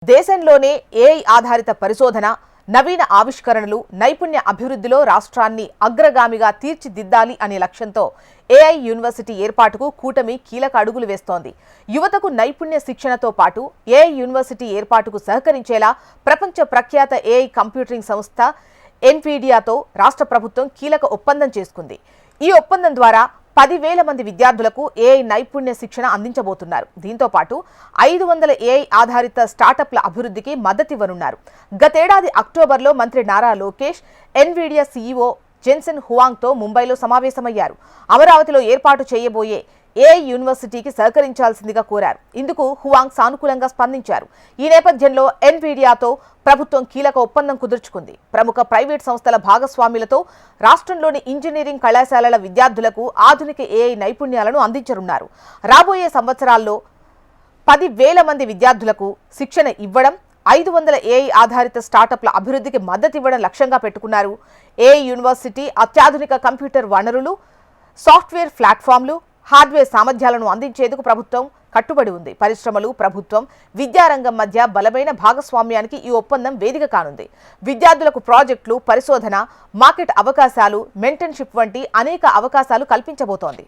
దేశంలోనే ఏఐ ఆధారిత పరిశోధన, నవీన ఆవిష్కరణలు, నైపుణ్య అభివృద్ధిలో రాష్ట్రాన్ని అగ్రగామిగా తీర్చిదిద్దాలి అనే లక్ష్యంతో ఏఐ యూనివర్సిటీ ఏర్పాటుకు కూటమి కీలక అడుగులు వేస్తోంది. యువతకు నైపుణ్య శిక్షణతో పాటు ఏఐ యూనివర్సిటీ ఏర్పాటుకు సహకరించేలా ప్రపంచ ప్రఖ్యాత ఏఐ కంప్యూటింగ్ సంస్థ ఎన్విడియాతో రాష్ట్ర ప్రభుత్వం కీలక ఒప్పందం చేసుకుంది. ఈ ఒప్పందం ద్వారా 10,000 మంది విద్యార్థులకు ఏఐ నైపుణ్య శిక్షణ అందించబోతున్నారు. దీంతో పాటు 500 ఏఐ ఆధారిత స్టార్టప్ల అభివృద్ధికి మద్దతివ్వనున్నారు. గతేడాది అక్టోబర్లో మంత్రి Nara Lokesh Nvidia CEO Jensen హువాంగ్తో ముంబైలో సమావేశమయ్యారు. అమరావతిలో ఏర్పాటు చేయబోయే ఏఐ యూనివర్సిటీకి సహకరించాల్సిందిగా కోరారు. ఇందుకు హువాంగ్ సానుకూలంగా స్పందించారు. ఈ నేపథ్యంలో ఎన్విడియాతో ప్రభుత్వం కీలక ఒప్పందం కుదుర్చుకుంది. ప్రముఖ ప్రైవేట్ సంస్థల భాగస్వాములతో రాష్ట్రంలోని ఇంజనీరింగ్ కళాశాలల విద్యార్థులకు ఆధునిక ఏఐ నైపుణ్యాలను అందించనున్నారు. రాబోయే సంవత్సరాల్లో 10,000 మంది విద్యార్థులకు శిక్షణ ఇవ్వడం, 500 ఏఐ ఆధారిత స్టార్టప్ల అభివృద్ధికి మద్దతివ్వడం లక్ష్యంగా పెట్టుకున్నారు. ఏఐ యూనివర్సిటీ అత్యాధునిక కంప్యూటర్ వనరులు, సాఫ్ట్వేర్ ప్లాట్ఫామ్లు, హార్డ్వేర్ సామర్థ్యాలను అందించేందుకు ప్రభుత్వం కట్టుబడి ఉంది. పరిశ్రమలు, ప్రభుత్వం, విద్యారంగం మధ్య బలమైన భాగస్వామ్యానికి ఈ ఒప్పందం వేదిక కానుంది. విద్యార్థులకు ప్రాజెక్టులు, పరిశోధన, మార్కెట్ అవకాశాలు, మెంటర్షిప్ వంటి అనేక అవకాశాలు కల్పించబోతోంది.